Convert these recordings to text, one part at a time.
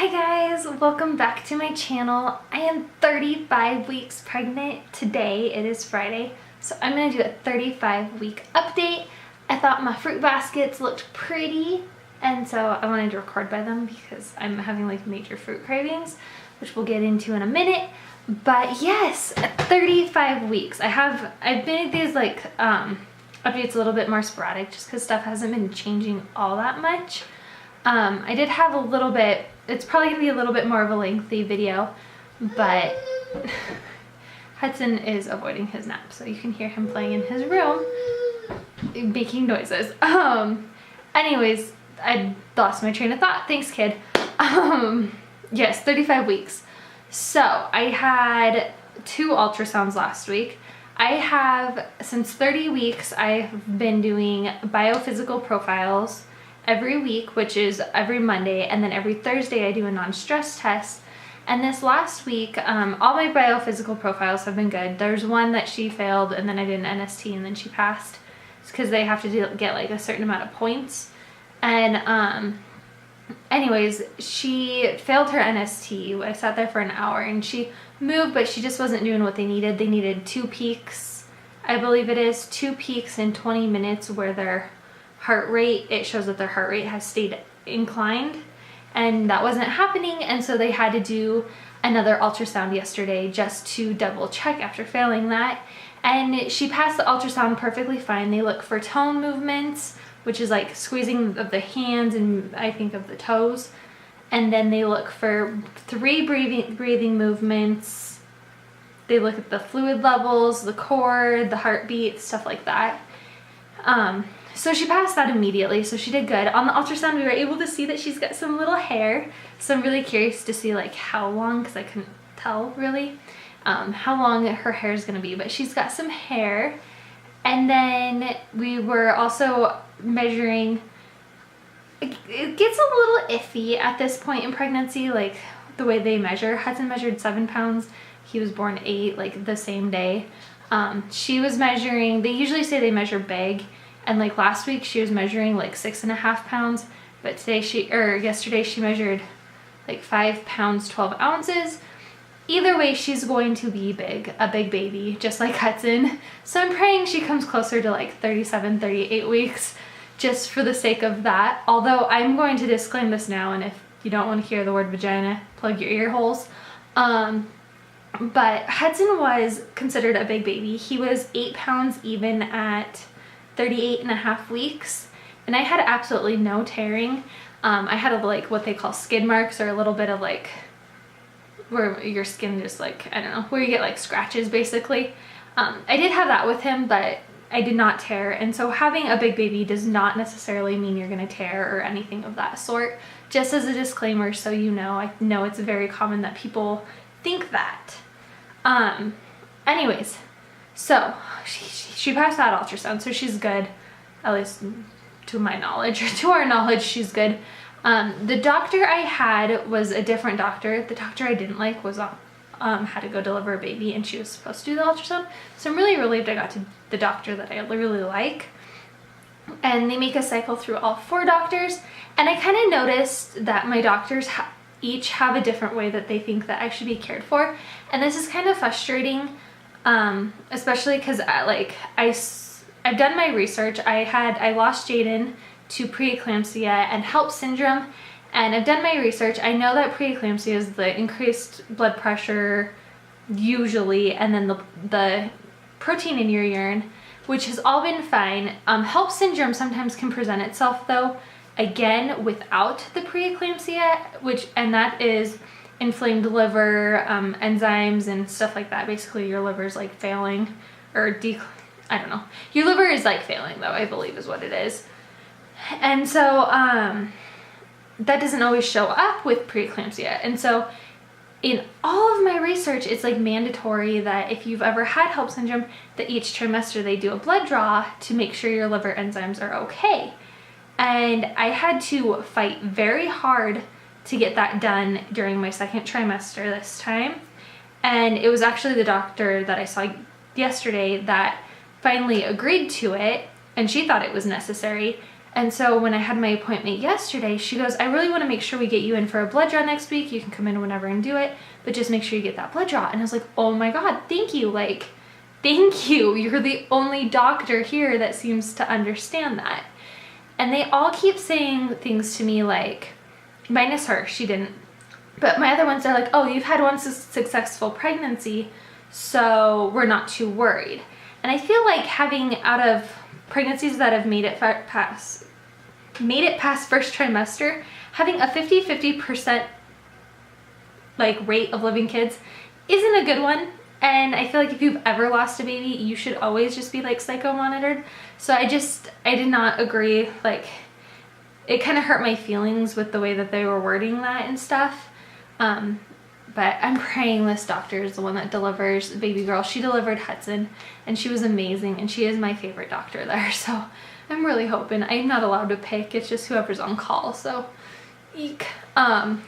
Hi guys, welcome back to my channel. I am 35 weeks pregnant. Today, it is Friday, so I'm going to do a 35-week update. I thought my fruit baskets looked pretty, and so I wanted to record by them because I'm having like major fruit cravings, which we'll get into in a minute. But yes, 35 weeks. I've made these like updates a little bit more sporadic just because stuff hasn't been changing all that much. I did have a little bit, it's probably gonna be a little bit more of a lengthy video, but Hudson is avoiding his nap, so you can hear him playing in his room, making noises. Anyways, I lost my train of thought. Thanks, kid. Yes, 35 weeks. So I had 2 ultrasounds last week. I have, since 30 weeks, I've been doing biophysical profiles every week, which is every Monday, and then every Thursday I do a non-stress test. And this last week, all my biophysical profiles have been good. There's one that she failed, and then I did an NST, and then she passed. It's because they have to get like a certain amount of points. And anyways, she failed her NST. I sat there for an hour, and she moved, but she just wasn't doing what they needed. They needed 2 peaks, I believe it is, 2 peaks in 20 minutes where their heart rate, it shows that their heart rate has stayed inclined, and that wasn't happening, and so they had to do another ultrasound yesterday just to double check after failing that. And she passed the ultrasound perfectly fine. They look for tone movements, which is like squeezing of the hands and I think of the toes, and then they look for 3 breathing movements. They look at the fluid levels, the core, the heartbeat, stuff like that. So she passed that immediately, so she did good. On the ultrasound, we were able to see that she's got some little hair, so I'm really curious to see like how long, because I couldn't tell really how long her hair is going to be, but she's got some hair. And then we were also measuring, it gets a little iffy at this point in pregnancy, like the way they measure. Hudson measured 7 pounds, he was born 8, like the same day. She was measuring, they usually say they measure big, and like last week she was measuring like 6.5 pounds, but yesterday she measured like 5 pounds 12 ounces. Either way, she's going to be big, a big baby, just like Hudson. So I'm praying she comes closer to like 37, 38 weeks, just for the sake of that. Although I'm going to disclaim this now, and if you don't want to hear the word vagina, plug your ear holes. But Hudson was considered a big baby. He was 8 pounds even at 38.5 weeks, and I had absolutely no tearing. I had like what they call skid marks, or a little bit of like where your skin just like, I don't know, where you get like scratches basically. I did have that with him, but I did not tear, and so having a big baby does not necessarily mean you're gonna tear or anything of that sort. Just as a disclaimer, so you know, I know it's very common that people think that. Anyways, so she passed that ultrasound, so she's good, at least to my knowledge, or to our knowledge, she's good. The doctor I had was a different doctor. The doctor I didn't like was had to go deliver a baby, and she was supposed to do the ultrasound. So I'm really relieved I got to the doctor that I really like. And they make a cycle through all 4 doctors, and I kind of noticed that my doctors each have a different way that they think that I should be cared for, and this is kind of frustrating. Especially because I've done my research. I lost Jaden to preeclampsia and HELLP syndrome, and I've done my research. I know that preeclampsia is the increased blood pressure usually, and then the protein in your urine, which has all been fine. HELLP syndrome sometimes can present itself though, again without the preeclampsia, and that is inflamed liver, enzymes and stuff like that. Basically your liver's like failing, or I don't know. Your liver is like failing though, I believe is what it is. And so that doesn't always show up with preeclampsia. And so in all of my research, it's like mandatory that if you've ever had HELLP syndrome, that each trimester they do a blood draw to make sure your liver enzymes are okay. And I had to fight very hard to get that done during my 2nd trimester this time. And it was actually the doctor that I saw yesterday that finally agreed to it, and she thought it was necessary. And so when I had my appointment yesterday, she goes, I really want to make sure we get you in for a blood draw next week. You can come in whenever and do it, but just make sure you get that blood draw. And I was like, oh my God, thank you. Like, thank you. You're the only doctor here that seems to understand that. And they all keep saying things to me like, minus her, she didn't. But my other ones are like, oh, you've had one successful pregnancy, so we're not too worried. And I feel like having out of pregnancies that have made it past first trimester, having a 50% like rate of living kids isn't a good one. And I feel like if you've ever lost a baby, you should always just be like psycho monitored. So I did not agree. Like, it kind of hurt my feelings with the way that they were wording that and stuff. But I'm praying this doctor is the one that delivers baby girl. She delivered Hudson and she was amazing, and she is my favorite doctor there. So I'm really hoping. I'm not allowed to pick. It's just whoever's on call. So eek. But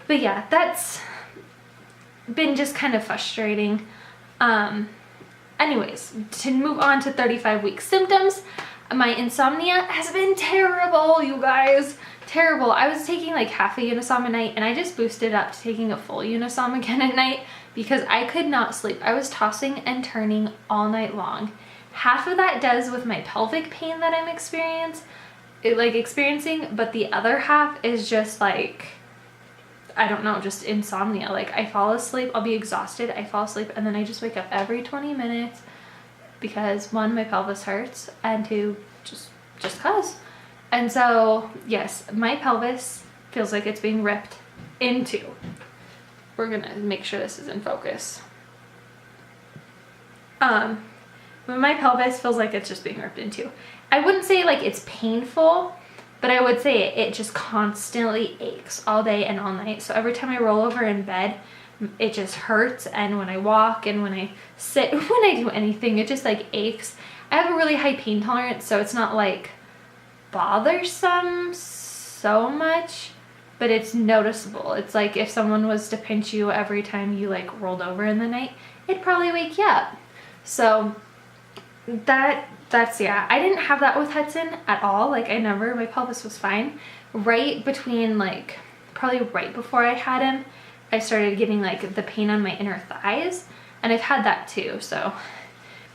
yeah, that's been just kind of frustrating. Anyways, to move on to 35-week symptoms, my insomnia has been terrible, you guys. Terrible. I was taking like half a Unisom a night, and I just boosted up to taking a full Unisom again at night because I could not sleep. I was tossing and turning all night long. Half of that does with my pelvic pain that I'm experiencing, but the other half is just like, I don't know, just insomnia. Like, I fall asleep, I'll be exhausted, I fall asleep, and then I just wake up every 20 minutes because one, my pelvis hurts, and two, just cause. And so, yes, my pelvis feels like it's being ripped into. We're gonna make sure this is in focus. My pelvis feels like it's just being ripped into. I wouldn't say like it's painful, but I would say it just constantly aches all day and all night. So every time I roll over in bed, it just hurts. And when I walk and when I sit, when I do anything, it just like aches. I have a really high pain tolerance, so it's not like bothersome so much, but it's noticeable. It's like if someone was to pinch you every time you like rolled over in the night, it'd probably wake you up. So that's yeah, I didn't have that with Hudson at all. Like, my pelvis was fine. Right between like, probably right before I had him, I started getting like the pain on my inner thighs, and I've had that too. So,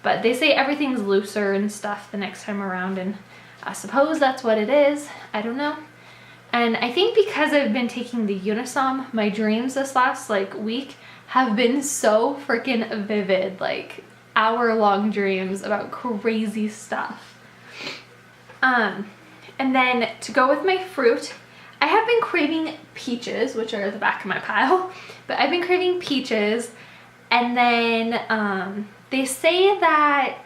but they say everything's looser and stuff the next time around, and I suppose that's what it is. I don't know. And I think because I've been taking the Unisom, my dreams this last like week have been so freaking vivid, like hour-long dreams about crazy stuff. And then to go with my fruit, I have been craving peaches, which are at the back of my pile, but I've been craving peaches. And then they say that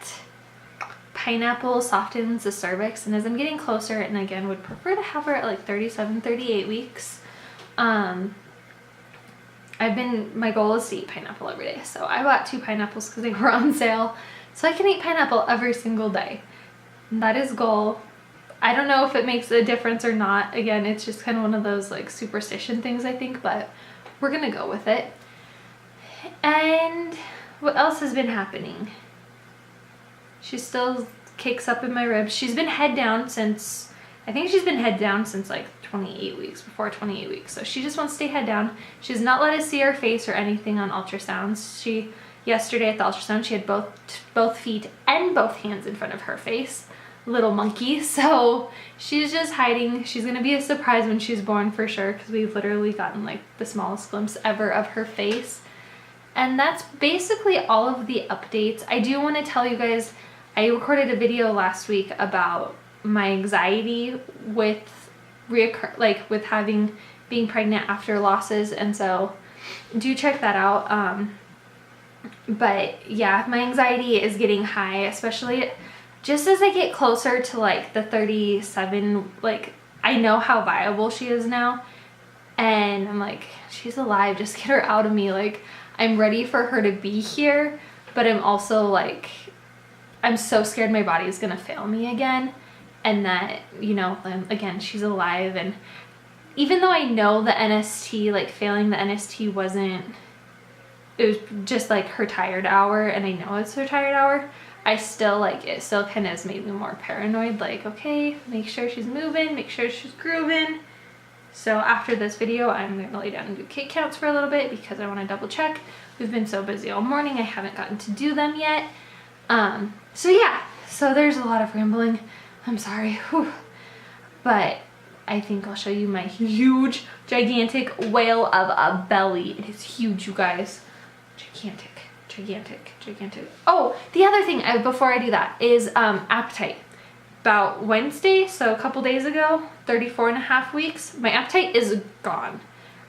pineapple softens the cervix, and as I'm getting closer, and again would prefer to have her at like 37, 38 weeks, my goal is to eat pineapple every day. So I bought 2 pineapples because they were on sale, so I can eat pineapple every single day. And that is goal. I don't know if it makes a difference or not. Again, it's just kind of one of those like superstition things, I think, but we're gonna go with it. And what else has been happening? She still kicks up in my ribs. She's been head down since, I think she's been head down since like 28 weeks, before 28 weeks. So she just wants to stay head down. She does not let us see her face or anything on ultrasounds. Yesterday at the ultrasound, she had both feet and both hands in front of her face. Little monkey. So she's just hiding. She's gonna be a surprise when she's born for sure, because we've literally gotten like the smallest glimpse ever of her face. And that's basically all of the updates. I do want to tell you guys, I recorded a video last week about my anxiety with being pregnant after losses, and so do check that out. But yeah, my anxiety is getting high, especially just as I get closer to like the 37. Like, I know how viable she is now, and I'm like, she's alive, just get her out of me. Like, I'm ready for her to be here, but I'm also like, I'm so scared my body is gonna fail me again, and that, you know, again, she's alive. And even though I know the NST, like failing the NST wasn't it was just like her tired hour, and I know it's her tired hour, I still like, it still kind of has made me more paranoid, like, okay, make sure she's moving, make sure she's grooving. So after this video, I'm gonna lay down and do kick counts for a little bit because I want to double check. We've been so busy all morning, I haven't gotten to do them yet. So yeah, so there's a lot of rambling. I'm sorry. Whew. But I think I'll show you my huge, gigantic whale of a belly. It is huge, you guys. Gigantic, gigantic, gigantic. Oh, the other thing before I do that is appetite. About Wednesday, so a couple days ago, 34.5 weeks, my appetite is gone.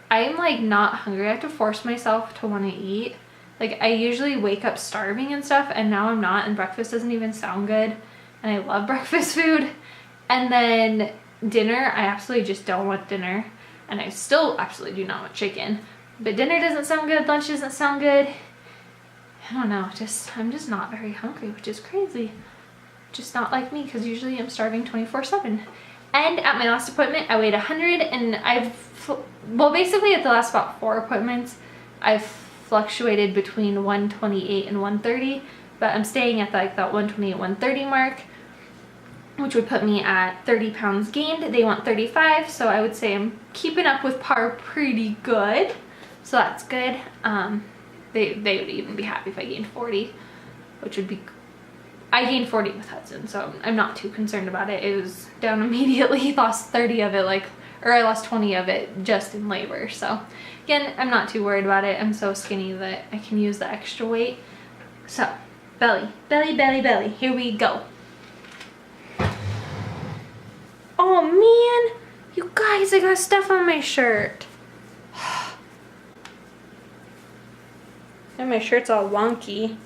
I'm like not hungry. I have to force myself to want to eat. Like I usually wake up starving and stuff, and now I'm not, and breakfast doesn't even sound good. And I love breakfast food. And then dinner, I absolutely just don't want dinner. And I still absolutely do not want chicken. But dinner doesn't sound good, lunch doesn't sound good. I don't know, I'm just not very hungry, which is crazy. Just not like me, because usually I'm starving 24/7. And at my last appointment, I weighed 100, and well, basically at the last about 4 appointments, I've fluctuated between 128 and 130, but I'm staying at like that 128, 130 mark, which would put me at 30 pounds gained. They want 35, so I would say I'm keeping up with par pretty good. So that's good. They would even be happy if I gained 40, which would be, I gained 40 with Hudson, so I'm not too concerned about it. It was down immediately, lost 30 of it, or I lost 20 of it just in labor. So again, I'm not too worried about it. I'm so skinny that I can use the extra weight. So belly, belly, belly, belly, here we go. Oh man, you guys, I got stuff on my shirt. And my shirt's all wonky.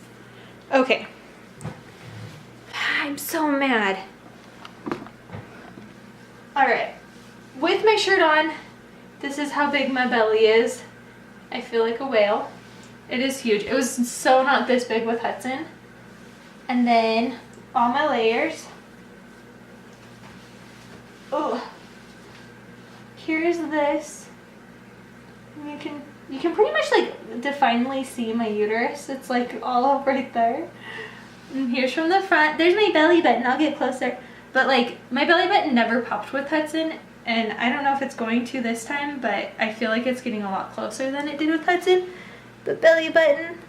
Okay. I'm so mad. Alright, with my shirt on, this is how big my belly is. I feel like a whale. It is huge. It was so not this big with Hudson. And then all my layers. Oh, here's this. You can pretty much like definitely see my uterus. It's like all up right there. And here's from the front. There's my belly button. I'll get closer. But like my belly button never popped with Hudson, and I don't know if it's going to this time, but I feel like it's getting a lot closer than it did with Hudson. The belly button,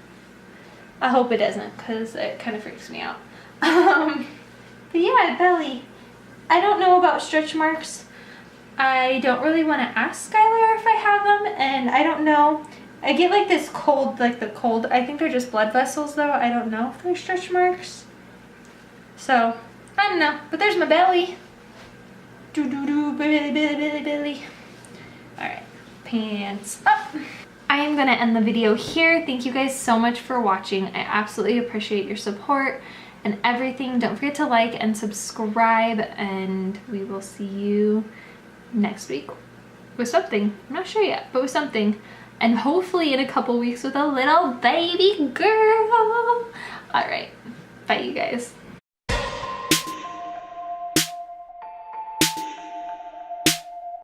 I hope it doesn't, because it kind of freaks me out. But yeah, belly. I don't know about stretch marks. I don't really want to ask Skylar if I have them, and I don't know. I get like this cold, like the cold, I think they're just blood vessels though. I don't know if they're stretch marks. So, I don't know, but there's my belly. Belly, belly, belly, belly. Alright, pants up. I am gonna end the video here. Thank you guys so much for watching. I absolutely appreciate your support and everything. Don't forget to like and subscribe, and we will see you next week with something. I'm not sure yet, but with something. And hopefully in a couple weeks with a little baby girl. Alright, bye you guys.